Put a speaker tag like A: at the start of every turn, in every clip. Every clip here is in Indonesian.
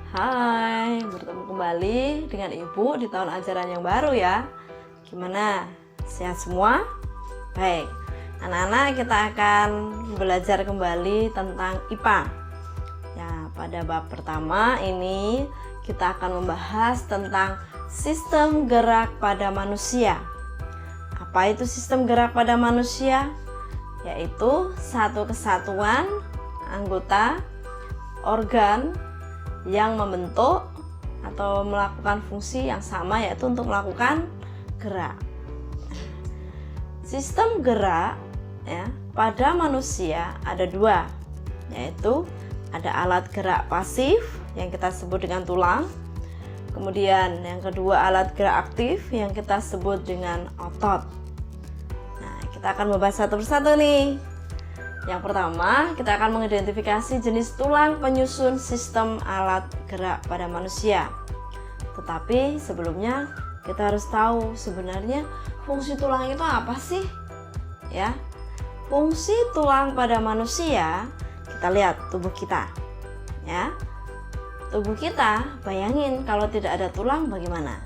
A: Hai, bertemu kembali dengan Ibu di tahun ajaran yang baru ya. Gimana? Sehat semua? Baik, anak-anak kita akan belajar kembali tentang IPA. Ya, pada bab pertama ini kita akan membahas tentang sistem gerak pada manusia. Apa itu sistem gerak pada manusia? Yaitu satu kesatuan anggota organ yang membentuk atau melakukan fungsi yang sama, yaitu untuk melakukan gerak. Sistem gerak ya, pada manusia ada dua, yaitu ada alat gerak pasif yang kita sebut dengan tulang. Kemudian yang kedua alat gerak aktif yang kita sebut dengan otot. Nah, kita akan membahas satu persatu nih. Yang pertama, kita akan mengidentifikasi jenis tulang penyusun sistem alat gerak pada manusia. Tetapi sebelumnya kita harus tahu sebenarnya fungsi tulang itu apa sih? Ya. Fungsi tulang pada manusia, kita lihat tubuh kita. Ya. Tubuh kita, bayangin kalau tidak ada tulang bagaimana?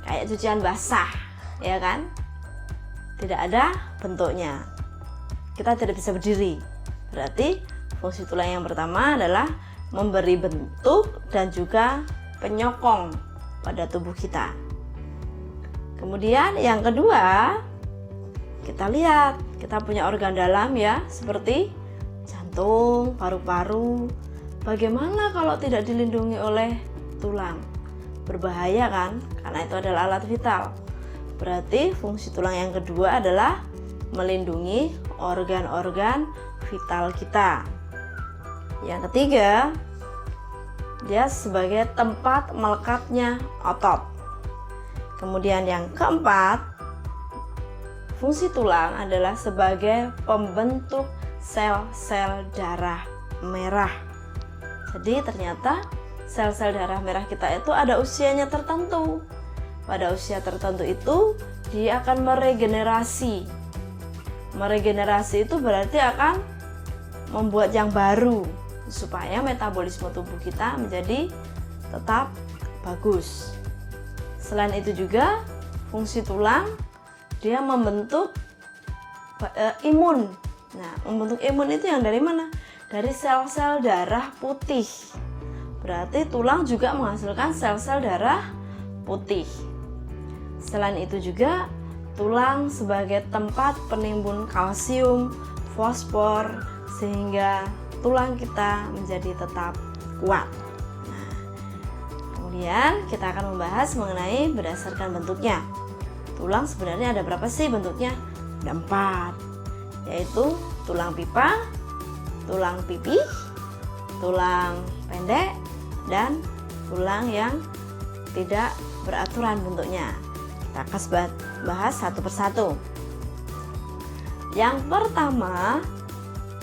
A: Kayak cucian basah, ya kan? Tidak ada bentuknya. Kita tidak bisa berdiri. Berarti fungsi tulang yang pertama adalah memberi bentuk dan juga penyokong pada tubuh kita. Kemudian yang kedua, kita lihat kita punya organ dalam ya, seperti jantung, paru-paru. Bagaimana kalau tidak dilindungi oleh tulang? Berbahaya kan? Karena itu adalah alat vital. Berarti fungsi tulang yang kedua adalah melindungi organ-organ vital kita. Yang ketiga, dia sebagai tempat melekatnya otot. Kemudian yang keempat, fungsi tulang adalah sebagai pembentuk sel-sel darah merah. Jadi ternyata sel-sel darah merah kita itu ada usianya tertentu. Pada usia tertentu itu dia akan meregenerasi. Meregenerasi itu berarti akan membuat yang baru supaya metabolisme tubuh kita menjadi tetap bagus. Selain itu juga fungsi tulang dia membentuk imun. Nah, membentuk imun itu yang dari mana? Dari sel-sel darah putih. Berarti tulang juga menghasilkan sel-sel darah putih. Selain itu juga tulang sebagai tempat penimbun kalsium, fosfor, sehingga tulang kita menjadi tetap kuat. Nah, kemudian kita akan membahas mengenai berdasarkan bentuknya. Tulang sebenarnya ada berapa sih bentuknya? Ada 4, yaitu tulang pipa, tulang pipih, tulang pendek, dan tulang yang tidak beraturan bentuknya. Kita akan bahas satu persatu. Yang pertama,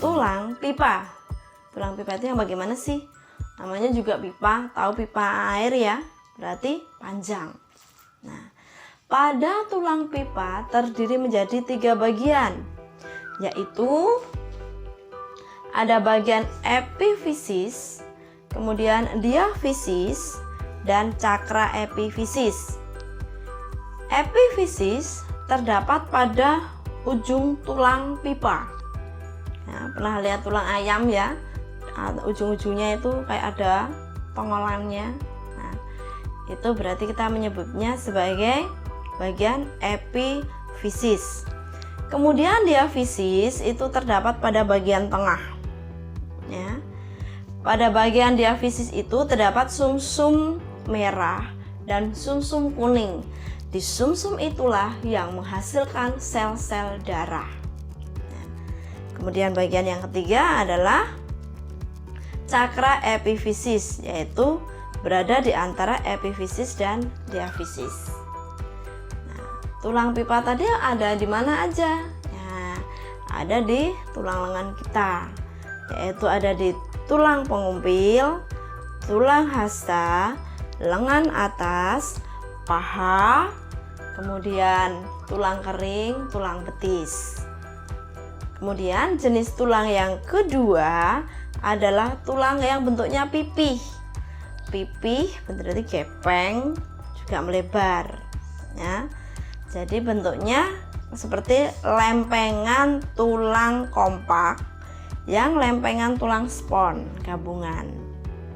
A: tulang pipa. Tulang pipa itu yang bagaimana sih? Namanya juga pipa, tahu pipa air ya? Berarti panjang. Nah, pada tulang pipa terdiri menjadi 3 bagian, yaitu ada bagian epifisis, kemudian diafisis, dan cakra epifisis. Epifisis terdapat pada ujung tulang pipa. Nah, pernah lihat tulang ayam ya? Ujung-ujungnya itu kayak ada pengolannya. Nah, itu berarti kita menyebutnya sebagai bagian epifisis. Kemudian diafisis itu terdapat pada bagian tengah. Ya. Pada bagian diafisis itu terdapat sumsum merah dan sumsum kuning. Di sumsum itulah yang menghasilkan sel-sel darah. Kemudian bagian yang ketiga adalah cakra epifisis, yaitu berada di antara epifisis dan diafisis. Nah, tulang pipa tadi ada di mana aja? Ya, ada di tulang lengan kita, yaitu ada di tulang pengumpil, tulang hasta, lengan atas, paha, kemudian tulang kering, tulang betis. Kemudian jenis tulang yang kedua adalah tulang yang bentuknya pipih. Pipih berarti gepeng, juga melebar ya. Jadi bentuknya seperti lempengan tulang kompak yang lempengan tulang spons gabungan.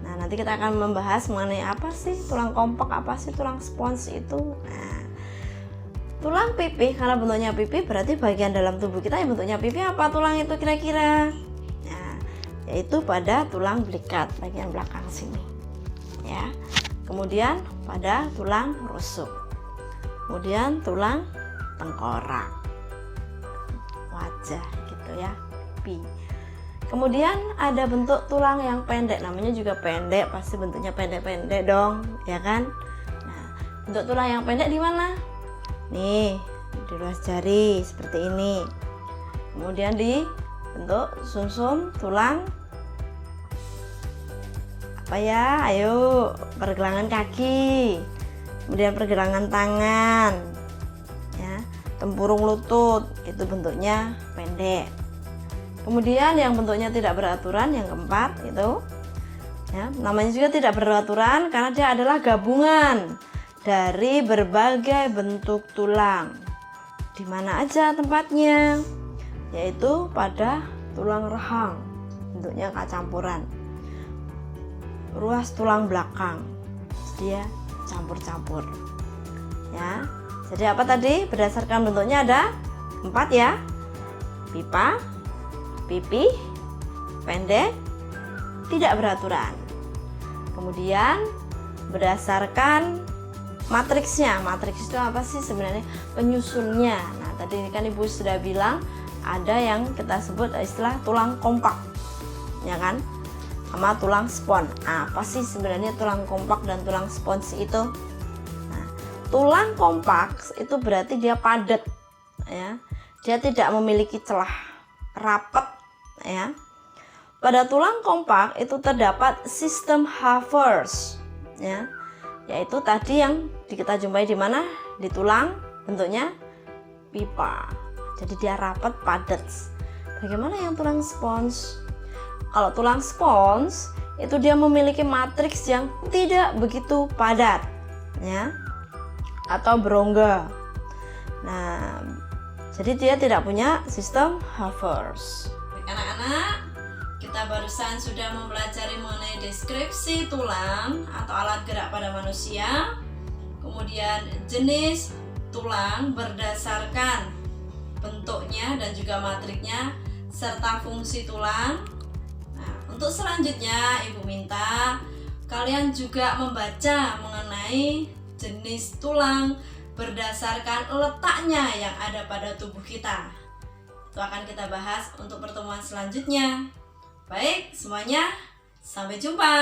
A: Nah, nanti kita akan membahas mengenai apa sih tulang kompak, apa sih tulang spons itu. Nah, tulang pipih karena bentuknya pipih berarti bagian dalam tubuh kita yang bentuknya pipih apa tulang itu kira-kira? Nah, yaitu pada tulang belikat bagian belakang sini. Ya. Kemudian pada tulang rusuk. Kemudian tulang tengkorak. Wajah gitu ya. Pipi. Kemudian ada bentuk tulang yang pendek, namanya juga pendek, pasti bentuknya pendek-pendek dong, ya kan? Nah, bentuk tulang yang pendek di mana? Nih, di ruas jari seperti ini. Kemudian di bentuk sumsum tulang apa ya? Ayo, pergelangan kaki. Kemudian pergelangan tangan. Ya, tempurung lutut, itu bentuknya pendek. Kemudian yang bentuknya tidak beraturan, yang keempat itu ya, namanya juga tidak beraturan karena dia adalah gabungan dari berbagai bentuk tulang. Di mana aja tempatnya? Yaitu pada tulang rahang, bentuknya campuran. Ruas tulang belakang, dia campur-campur. Ya. Jadi apa tadi? Berdasarkan bentuknya ada 4 ya. Pipa, pipih, pendek, tidak beraturan. Kemudian berdasarkan matriksnya. Matriks itu apa sih sebenarnya? Penyusunnya. Nah, tadi kan Ibu sudah bilang ada yang kita sebut istilah tulang kompak, ya kan? Sama tulang spons. Apa sih sebenarnya tulang kompak dan tulang spons itu? Nah, tulang kompak itu berarti dia padat, ya. Dia tidak memiliki celah, rapat, ya. Pada tulang kompak itu terdapat sistem Havers, ya. Yaitu tadi yang kita jumpai di mana? Di tulang bentuknya pipa. Jadi dia rapat, padat. Bagaimana yang tulang spons? Kalau tulang spons itu dia memiliki matriks yang tidak begitu padat, ya, atau berongga. Nah, jadi dia tidak punya sistem Havers. Anak-anak, kita barusan sudah mempelajari mengenai deskripsi tulang atau alat gerak pada manusia, kemudian jenis tulang berdasarkan bentuknya dan juga matriknya serta fungsi tulang. Nah, untuk selanjutnya Ibu minta kalian juga membaca mengenai jenis tulang berdasarkan letaknya yang ada pada tubuh kita. Itu akan kita bahas untuk pertemuan selanjutnya. Baik, semuanya, sampai jumpa.